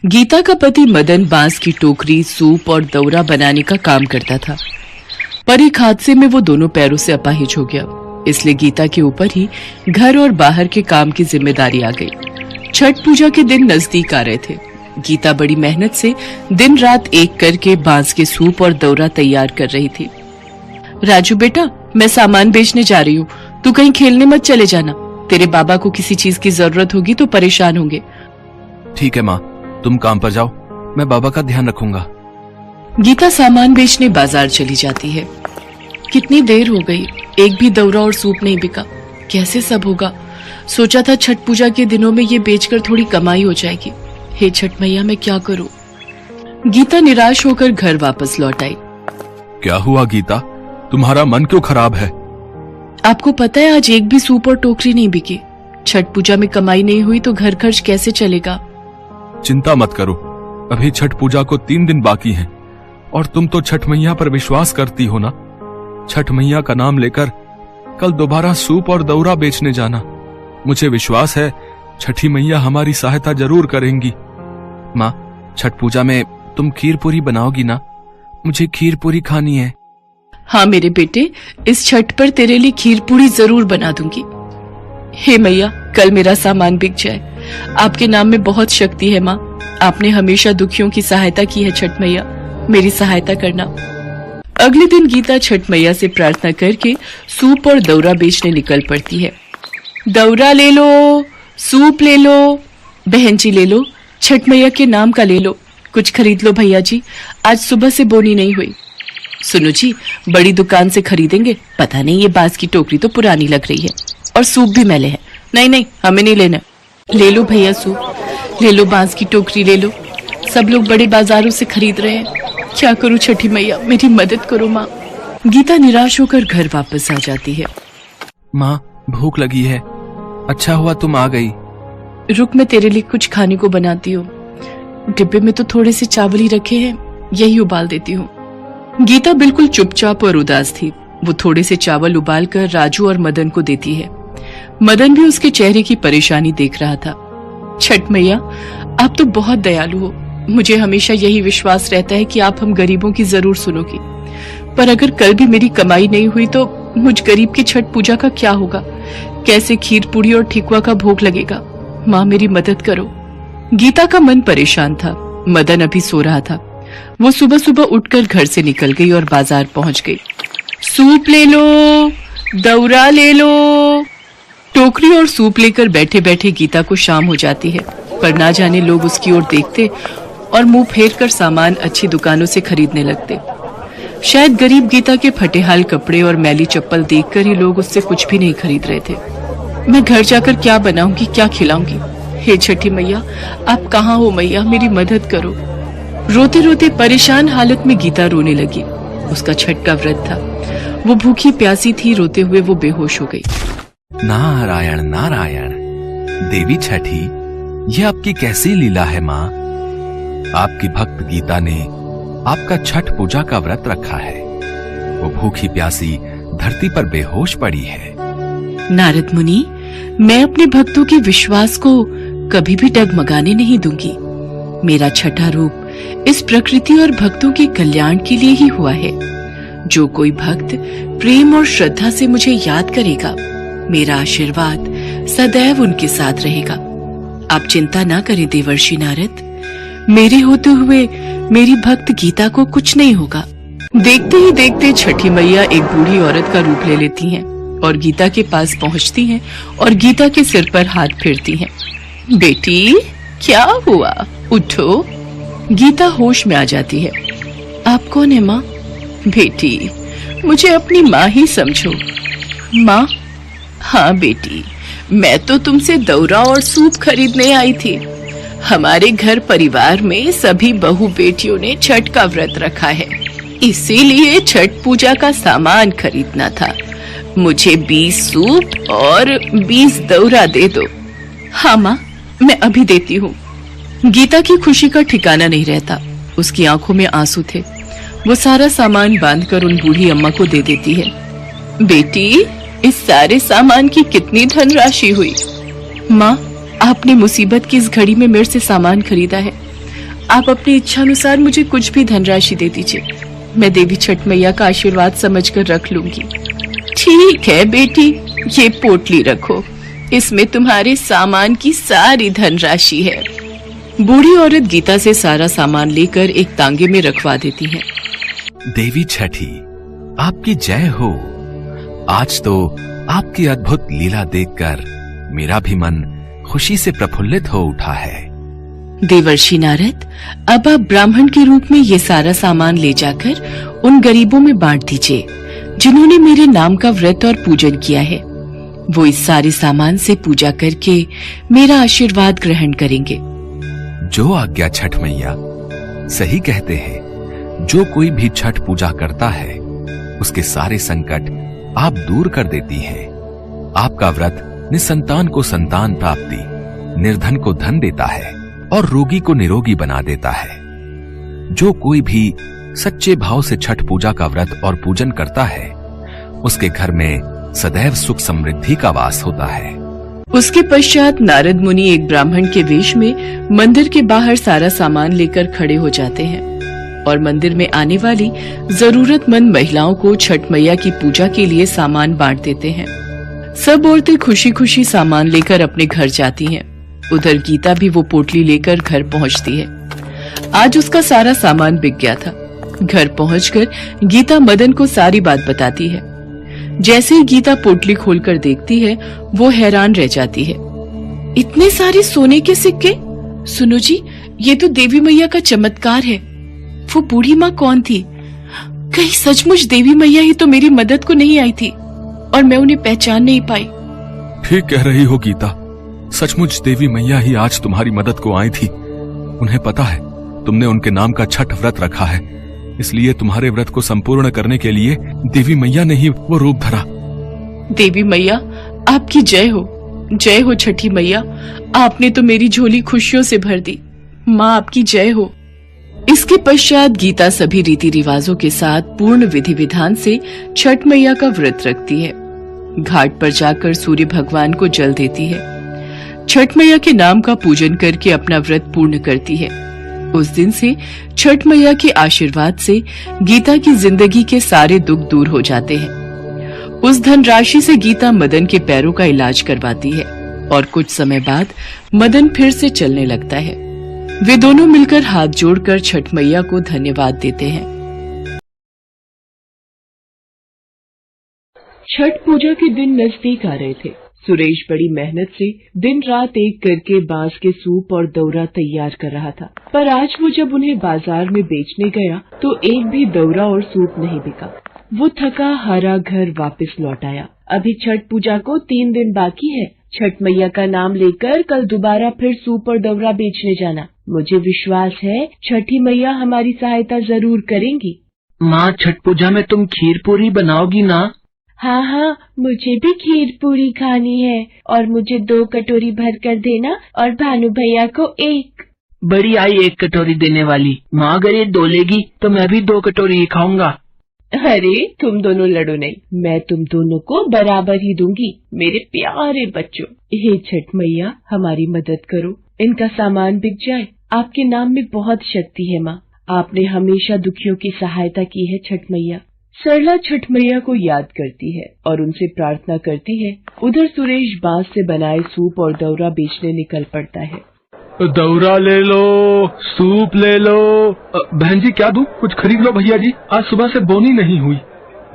गीता का पति मदन बांस की टोकरी, सूप और दौरा बनाने का काम करता था, पर एक हादसे में वो दोनों पैरों से अपाहिज हो गया। इसलिए गीता के ऊपर ही घर और बाहर के काम की जिम्मेदारी आ गई। छठ पूजा के दिन नजदीक आ रहे थे। गीता बड़ी मेहनत से दिन रात एक करके बांस के सूप और दौरा तैयार कर रही थी। राजू बेटा, मैं सामान बेचने जा रही हूँ, तू कहीं खेलने मत चले जाना। तेरे बाबा को किसी चीज की जरूरत होगी तो परेशान होंगे। ठीक है माँ, तुम काम पर जाओ, मैं बाबा का ध्यान रखूंगा। गीता सामान बेचने बाजार चली जाती है। कितनी देर हो गई, एक भी दौरा और सूप नहीं बिका। कैसे सब होगा? सोचा था छठ पूजा के दिनों में ये बेचकर थोड़ी कमाई हो जाएगी। हे छठ मैया, मैं क्या करूं? गीता निराश होकर घर वापस लौट आई। क्या हुआ गीता, तुम्हारा मन क्यों खराब है? आपको पता है आज एक भी सूप और टोकरी नहीं बिकी। छठ पूजा में कमाई नहीं हुई तो घर खर्च कैसे चलेगा? चिंता मत करो, अभी छठ पूजा को 3 दिन बाकी हैं और तुम तो छठ मैया पर विश्वास करती हो ना। छठ मैया का नाम लेकर कल दोबारा सूप और दौरा बेचने जाना। मुझे विश्वास है छठी मैया हमारी सहायता जरूर करेंगी। माँ, छठ पूजा में तुम खीर पूरी बनाओगी ना? मुझे खीर पूरी खानी है। हाँ मेरे बेटे, इस छठ पर तेरे लिए खीर पूरी जरूर बना दूंगी। हे मैया, कल मेरा सामान बिक जाए। आपके नाम में बहुत शक्ति है माँ। आपने हमेशा दुखियों की सहायता की है छठ मैया, मेरी सहायता करना। अगले दिन गीता छठ मैया से प्रार्थना करके सूप और दौरा बेचने निकल पड़ती है। दौरा ले लो, सूप ले लो, बहन जी ले लो, छठ मैया के नाम का ले लो। कुछ खरीद लो भैया जी, आज सुबह से बोनी नहीं हुई। सुनो जी, बड़ी दुकान से खरीदेंगे। पता नहीं ये बांस की टोकरी तो पुरानी लग रही है और सूप भी मैले हैं। नहीं नहीं, हमें नहीं लेना। ले लो भैया सूप, ले लो बांस की टोकरी ले लो। सब लोग बड़े बाजारों से खरीद रहे हैं। क्या करूं छठी मैया, मेरी मदद करो माँ। गीता निराश होकर घर वापस आ जाती है। माँ, भूख लगी है। अच्छा हुआ तुम आ गई। रुक, मैं तेरे लिए कुछ खाने को बनाती हूँ। डिब्बे में तो थोड़े से चावल ही रखे हैं, यही उबाल देती हूँ। गीता बिल्कुल चुपचाप और उदास थी। वो थोड़े से चावल उबाल कर राजू और मदन को देती है। मदन भी उसके चेहरे की परेशानी देख रहा था। छठ मैया, आप तो बहुत दयालु हो। मुझे हमेशा यही विश्वास रहता है कि आप हम गरीबों की जरूर सुनोगी। पर अगर कल भी मेरी कमाई नहीं हुई तो मुझ गरीब की छठ पूजा का क्या होगा? कैसे खीर पूरी और ठेकुआ का भोग लगेगा? माँ, मेरी मदद करो। गीता का मन परेशान था। मदन अभी सो रहा था। वो सुबह सुबह उठकर घर से निकल गई और बाजार पहुंच गई। सूप ले लो, दौरा ले लो। टोकरी और सूप लेकर बैठे बैठे गीता को शाम हो जाती है, पर ना जाने लोग उसकी ओर देखते और मुंह फेर कर सामान अच्छी दुकानों से खरीदने लगते। शायद गरीब गीता के फटेहाल कपड़े और मैली चप्पल देखकर ही लोग उससे कुछ भी नहीं खरीद रहे थे। मैं घर जाकर क्या बनाऊंगी, क्या खिलाऊंगी? हे छठी मैया, आप कहाँ हो मैया, मेरी मदद करो। रोते रोते परेशान हालत में गीता रोने लगी। उसका छठ का व्रत था। वो भूखी प्यासी थी। रोते हुए वो बेहोश हो गई। नारायण नारायण। देवी छठी, ये आपकी कैसी लीला है माँ? आपकी भक्त गीता ने आपका छठ पूजा का व्रत रखा है। वो भूखी प्यासी धरती पर बेहोश पड़ी है। नारद मुनि, मैं अपने भक्तों के विश्वास को कभी भी डगमगाने नहीं दूंगी। मेरा छठा रूप इस प्रकृति और भक्तों के कल्याण के लिए ही हुआ है। जो कोई भक्त प्रेम और श्रद्धा से मुझे याद करेगा, मेरा आशीर्वाद सदैव उनके साथ रहेगा। आप चिंता ना करें देवर्षि नारद, मेरे होते हुए मेरी भक्त गीता को कुछ नहीं होगा। देखते ही देखते छठी मैया एक बूढ़ी औरत का रूप ले लेती हैं और गीता के पास पहुंचती हैं और गीता के सिर पर हाथ फेरती हैं। बेटी, क्या हुआ? उठो। गीता होश में आ जाती है। आप कौन है माँ? बेटी, मुझे अपनी माँ ही समझो। माँ? हाँ बेटी, मैं तो तुमसे दौरा और सूप खरीदने आई थी। हमारे घर परिवार में सभी बहू बेटियों ने छठ का व्रत रखा है, इसीलिए छठ पूजा का सामान खरीदना था। मुझे 20 सूप और 20 दौरा दे दो। हाँ माँ, मैं अभी देती हूँ। गीता की खुशी का ठिकाना नहीं रहता। उसकी आंखों में आंसू थे। वो सारा सामान बांधकर उन बूढ़ी अम्मा को दे देती है। बेटी, इस सारे सामान की कितनी धनराशि हुई? माँ, आपने मुसीबत की इस घड़ी में मेरे से सामान खरीदा है। आप अपनी इच्छा अनुसार मुझे कुछ भी धनराशि दे दीजिए, मैं देवी छठ मैया का आशीर्वाद समझकर रख लूंगी। ठीक है बेटी, ये पोटली रखो, इसमें तुम्हारे सामान की सारी धनराशि है। बूढ़ी औरत गीता से सारा सामान लेकर एक तांगे में रखवा देती है। देवी छठी, आपकी जय हो। आज तो आपकी अद्भुत लीला देखकर मेरा भी मन खुशी से प्रफुल्लित हो उठा है। देवर्षि नारद, अब आप ब्राह्मण के रूप में ये सारा सामान ले जाकर उन गरीबों में बांट दीजिए जिन्होंने मेरे नाम का व्रत और पूजन किया है। वो इस सारे सामान से पूजा करके मेरा आशीर्वाद ग्रहण करेंगे। जो आज्ञा छठ मैया। सही कहते हैं, जो कोई भी छठ पूजा करता है उसके सारे संकट आप दूर कर देती हैं। आपका व्रत निसंतान को संतान प्राप्ति, निर्धन को धन देता है और रोगी को निरोगी बना देता है। जो कोई भी सच्चे भाव से छठ पूजा का व्रत और पूजन करता है उसके घर में सदैव सुख समृद्धि का वास होता है। उसके पश्चात नारद मुनि एक ब्राह्मण के वेश में मंदिर के बाहर सारा सामान लेकर खड़े हो जाते हैं और मंदिर में आने वाली जरूरतमंद महिलाओं को छठ मैया की पूजा के लिए सामान बांट देते हैं। सब औरतें खुशी खुशी सामान लेकर अपने घर जाती हैं। उधर गीता भी वो पोटली लेकर घर पहुंचती है। आज उसका सारा सामान बिक गया था। घर पहुंचकर गीता मदन को सारी बात बताती है। जैसे ही गीता पोटली खोलकर देखती है, वो हैरान रह जाती है। इतने सारे सोने के सिक्के! सुनो जी, ये तो देवी मैया का चमत्कार है। वो बूढ़ी माँ कौन थी? कहीं सचमुच देवी मैया ही तो मेरी मदद को नहीं आई थी और मैं उन्हें पहचान नहीं पाई। ठीक कह रही हो गीता, सचमुच देवी मैया ही आज तुम्हारी मदद को आई थी। उन्हें पता है तुमने उनके नाम का छठ व्रत रखा है, इसलिए तुम्हारे व्रत को संपूर्ण करने के लिए देवी मैया ने ही वो रूप धरा। देवी मैया, आपकी जय हो। जय हो छठी मैया, आपने तो मेरी झोली खुशियों से भर दी। माँ आपकी जय हो। इसके पश्चात गीता सभी रीति रिवाजों के साथ पूर्ण विधि विधान से छठ मैया का व्रत रखती है। घाट पर जाकर सूर्य भगवान को जल देती है। छठ मैया के नाम का पूजन करके अपना व्रत पूर्ण करती है। उस दिन से छठ मैया के आशीर्वाद से गीता की जिंदगी के सारे दुख दूर हो जाते हैं। उस धनराशि से गीता मदन के पैरों का इलाज करवाती है और कुछ समय बाद मदन फिर से चलने लगता है। वे दोनों मिलकर हाथ जोड़कर छठ मैया को धन्यवाद देते हैं। छठ पूजा के दिन नजदीक आ रहे थे। सुरेश बड़ी मेहनत से दिन रात एक करके बांस के सूप और दौरा तैयार कर रहा था, पर आज वो जब उन्हें बाजार में बेचने गया तो एक भी दौरा और सूप नहीं बिका। वो थका हारा घर वापस लौट आया। अभी छठ पूजा को 3 दिन बाकी है। छठ मैया का नाम लेकर कल दोबारा फिर सूप और दौरा बेचने जाना। मुझे विश्वास है छठी मैया हमारी सहायता जरूर करेंगी। माँ, छठ पूजा में तुम खीर पूरी बनाओगी ना? हाँ, मुझे भी खीर पूरी खानी है और मुझे 2 कटोरी भर कर देना और भानु भैया को 1। बड़ी आई 1 कटोरी देने वाली। माँ, अगर ये 2 लेगी तो मैं भी 2 कटोरी ही खाऊंगा। अरे तुम दोनों लड़ो नहीं, मैं तुम दोनों को बराबर ही दूंगी मेरे प्यारे बच्चों। हे छठ मैया, हमारी मदद करो, इनका सामान बिक जाए। आपके नाम में बहुत शक्ति है माँ, आपने हमेशा दुखियों की सहायता की है छठ मैया। सरला छठ मैया को याद करती है और उनसे प्रार्थना करती है। उधर सुरेश बांस से बनाए सूप और दौरा बेचने निकल पड़ता है। दौरा ले लो, सूप ले लो। बहन जी क्या दूं? कुछ खरीद लो भैया जी, आज सुबह से बोनी नहीं हुई।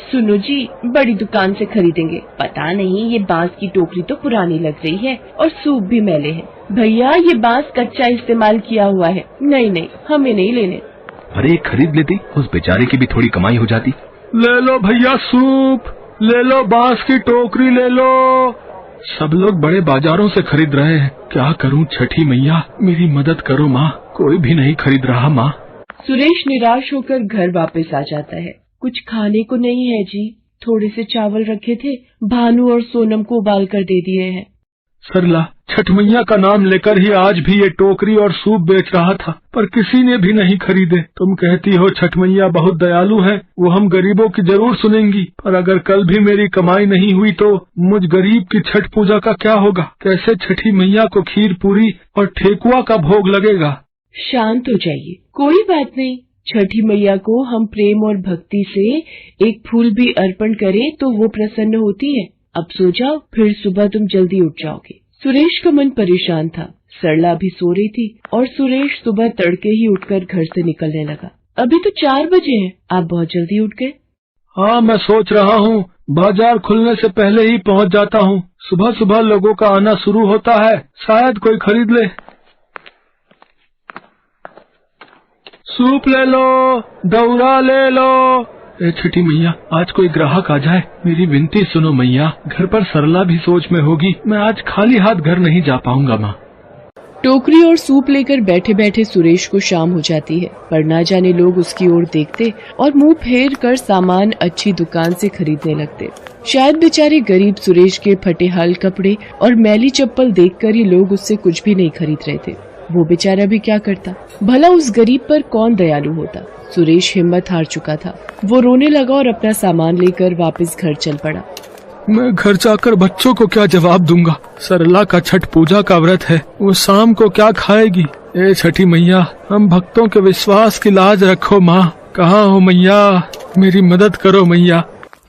सुनो जी, बड़ी दुकान से खरीदेंगे। पता नहीं ये बांस की टोकरी तो पुरानी लग रही है और सूप भी मैले हैं। भैया, ये बांस कच्चा इस्तेमाल किया हुआ है। नहीं, हमें नहीं लेने। अरे खरीद लेती, उस बेचारे की भी थोड़ी कमाई हो जाती। ले लो भैया सूप, ले लो बांस की टोकरी ले लो। सब लोग बड़े बाजारों से खरीद रहे हैं, क्या करूं छठी मैया, मेरी मदद करो माँ, कोई भी नहीं खरीद रहा माँ। सुरेश निराश होकर घर वापस आ जाता है। कुछ खाने को नहीं है जी, थोड़े से चावल रखे थे, भानु और सोनम को उबाल कर दे दिए हैं। सरला, छठ मैया का नाम लेकर ही आज भी ये टोकरी और सूप बेच रहा था, पर किसी ने भी नहीं खरीदे। तुम कहती हो छठ मैया बहुत दयालु है, वो हम गरीबों की जरूर सुनेंगी, पर अगर कल भी मेरी कमाई नहीं हुई तो मुझ गरीब की छठ पूजा का क्या होगा? कैसे छठी मैया को खीर पूरी और ठेकुआ का भोग लगेगा? शांत हो जाइए, कोई बात नहीं। छठी मैया को हम प्रेम और भक्ति से एक फूल भी अर्पण करें तो वो प्रसन्न होती है। अब सो जाओ, फिर सुबह तुम जल्दी उठ जाओगे। सुरेश का मन परेशान था। सरला भी सो रही थी और सुरेश सुबह तड़के ही उठकर घर से निकलने लगा। अभी तो 4 बजे हैं, आप बहुत जल्दी उठ गए। हाँ, मैं सोच रहा हूँ बाजार खुलने से पहले ही पहुँच जाता हूँ। सुबह सुबह लोगों का आना शुरू होता है, शायद कोई खरीद ले। सूप ले लो, दौरा ले लो। ए छठी मैया, आज कोई ग्राहक आ जाए, मेरी विनती सुनो मैया। घर पर सरला भी सोच में होगी, मैं आज खाली हाथ घर नहीं जा पाऊंगा माँ। टोकरी और सूप लेकर बैठे बैठे सुरेश को शाम हो जाती है, पर ना जाने लोग उसकी ओर देखते और मुंह फेर कर सामान अच्छी दुकान से खरीदने लगते। शायद बेचारे गरीब सुरेश के फटे हाल कपड़े और मैली चप्पल देखकर ही लोग उससे कुछ भी नहीं खरीद रहे थे। वो बेचारा भी क्या करता, भला उस गरीब पर कौन दयालु होता। सुरेश हिम्मत हार चुका था। वो रोने लगा और अपना सामान लेकर वापस घर चल पड़ा। मैं घर जाकर बच्चों को क्या जवाब दूंगा? सरला का छठ पूजा का व्रत है, वो शाम को क्या खाएगी? ए छठी मैया, हम भक्तों के विश्वास की लाज रखो माँ। कहाँ हो मैया, मेरी मदद करो मैया।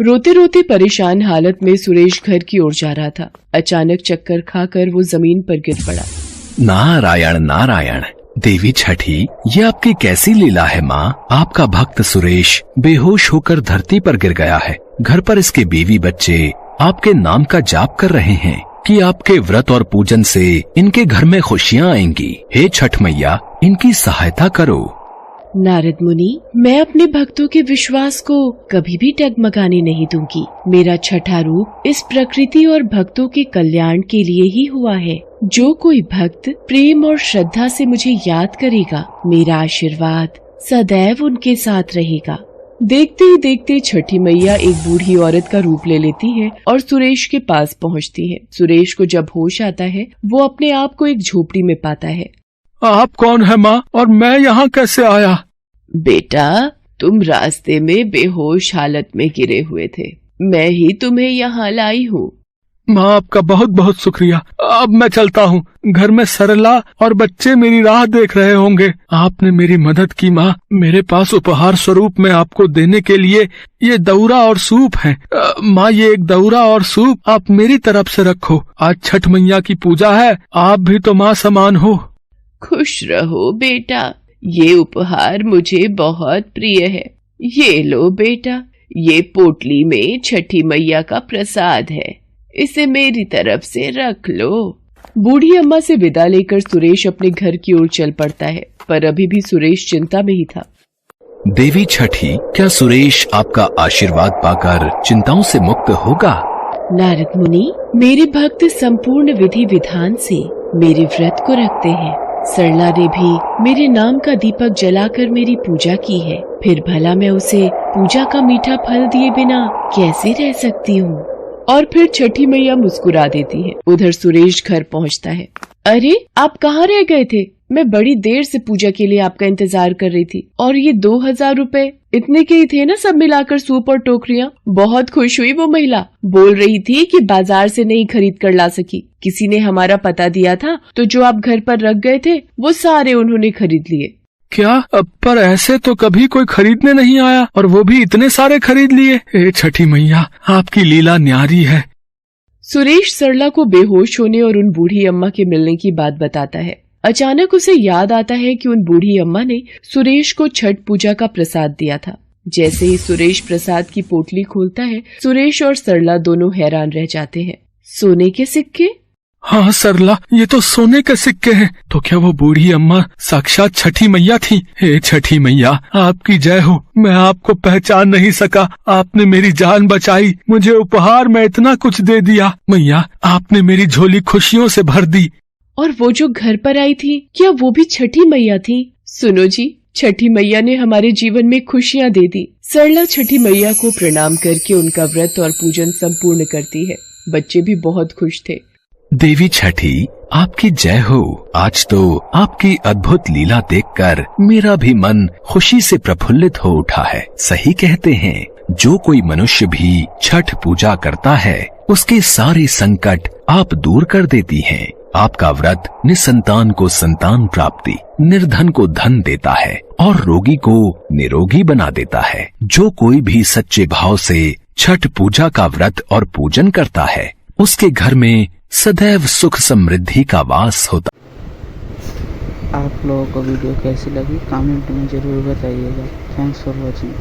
रोते रोते परेशान हालत में सुरेश घर की ओर जा रहा था। अचानक चक्कर खाकर वो जमीन पर गिर पड़ा। नारायण नारायण। देवी छठी, ये आपकी कैसी लीला है माँ? आपका भक्त सुरेश बेहोश होकर धरती पर गिर गया है। घर पर इसके बीवी बच्चे आपके नाम का जाप कर रहे हैं कि आपके व्रत और पूजन से इनके घर में खुशियाँ आएंगी। हे छठ मैया, इनकी सहायता करो। नारद मुनि, मैं अपने भक्तों के विश्वास को कभी भी डगमगाने नहीं दूंगी। मेरा छठा रूप इस प्रकृति और भक्तों के कल्याण के लिए ही हुआ है। जो कोई भक्त प्रेम और श्रद्धा से मुझे याद करेगा, मेरा आशीर्वाद सदैव उनके साथ रहेगा। देखते ही देखते छठी मैया एक बूढ़ी औरत का रूप ले लेती है और सुरेश के पास पहुंचती है। सुरेश को जब होश आता है, वो अपने आप को एक झोपड़ी में पाता है। आप कौन है माँ, और मैं यहाँ कैसे आया? बेटा, तुम रास्ते में बेहोश हालत में गिरे हुए थे, मैं ही तुम्हें यहाँ लाई हूँ। माँ, आपका बहुत बहुत शुक्रिया। अब मैं चलता हूँ। घर में सरला और बच्चे मेरी राह देख रहे होंगे। आपने मेरी मदद की माँ। मेरे पास उपहार स्वरूप में आपको देने के लिए ये दौरा और सूप है। माँ, ये एक दौरा और सूप आप मेरी तरफ से रखो। आज छठ मैया की पूजा है, आप भी तो माँ समान हो। खुश रहो बेटा, ये उपहार मुझे बहुत प्रिय है। ये लो बेटा, ये पोटली में छठी मैया का प्रसाद है, इसे मेरी तरफ से रख लो। बूढ़ी अम्मा से विदा लेकर सुरेश अपने घर की ओर चल पड़ता है, पर अभी भी सुरेश चिंता में ही था। देवी छठी, क्या सुरेश आपका आशीर्वाद पाकर चिंताओं से मुक्त होगा? नारद मुनि, मेरे भक्त संपूर्ण विधि विधान से मेरे व्रत को रखते हैं। सरला ने भी मेरे नाम का दीपक जलाकर मेरी पूजा की है, फिर भला मैं उसे पूजा का मीठा फल दिए बिना कैसे रह सकती हूँ? और फिर छठी मैया मुस्कुरा देती है। उधर सुरेश घर पहुँचता है। अरे, आप कहाँ रह गए थे? मैं बड़ी देर से पूजा के लिए आपका इंतजार कर रही थी। और ये 2000 रुपए इतने के ही थे ना, सब मिलाकर सूप और टोकरियाँ? बहुत खुश हुई वो महिला, बोल रही थी कि बाजार से नहीं खरीद कर ला सकी। किसी ने हमारा पता दिया था, तो जो आप घर पर रख गए थे वो सारे उन्होंने खरीद लिए। क्या? पर ऐसे तो कभी कोई खरीदने नहीं आया, और वो भी इतने सारे खरीद लिए। ए छठी मैया, आपकी लीला न्यारी है। सुरेश सरला को बेहोश होने और उन बूढ़ी अम्मा के मिलने की बात बताता है। अचानक उसे याद आता है कि उन बूढ़ी अम्मा ने सुरेश को छठ पूजा का प्रसाद दिया था। जैसे ही सुरेश प्रसाद की पोटली खोलता है, सुरेश और सरला दोनों हैरान रह जाते हैं। सोने के सिक्के? हाँ सरला, ये तो सोने के सिक्के हैं। तो क्या वो बूढ़ी अम्मा साक्षात छठी मैया थी? हे छठी मैया, आपकी जय हो। मैं आपको पहचान नहीं सका, आपने मेरी जान बचाई, मुझे उपहार में इतना कुछ दे दिया। मैया, आपने मेरी झोली खुशियों से भर दी। और वो जो घर पर आई थी, क्या वो भी छठी मैया थी? सुनो जी, छठी मैया ने हमारे जीवन में खुशियाँ दे दी। सरला छठी मैया को प्रणाम करके उनका व्रत और पूजन संपूर्ण करती है। बच्चे भी बहुत खुश थे। देवी छठी, आपकी जय हो। आज तो आपकी अद्भुत लीला देखकर मेरा भी मन खुशी से प्रफुल्लित हो उठा है। सही कहते हैं, जो कोई मनुष्य भी छठ पूजा करता है, उसके सारे संकट आप दूर कर देती हैं। आपका व्रत निसंतान को संतान प्राप्ति, निर्धन को धन देता है और रोगी को निरोगी बना देता है। जो कोई भी सच्चे भाव से छठ पूजा का व्रत और पूजन करता है, उसके घर में सदैव सुख समृद्धि का वास होता। आप लोगों को वीडियो कैसी लगी कमेंट में जरूर बताइएगा। Thanks for watching.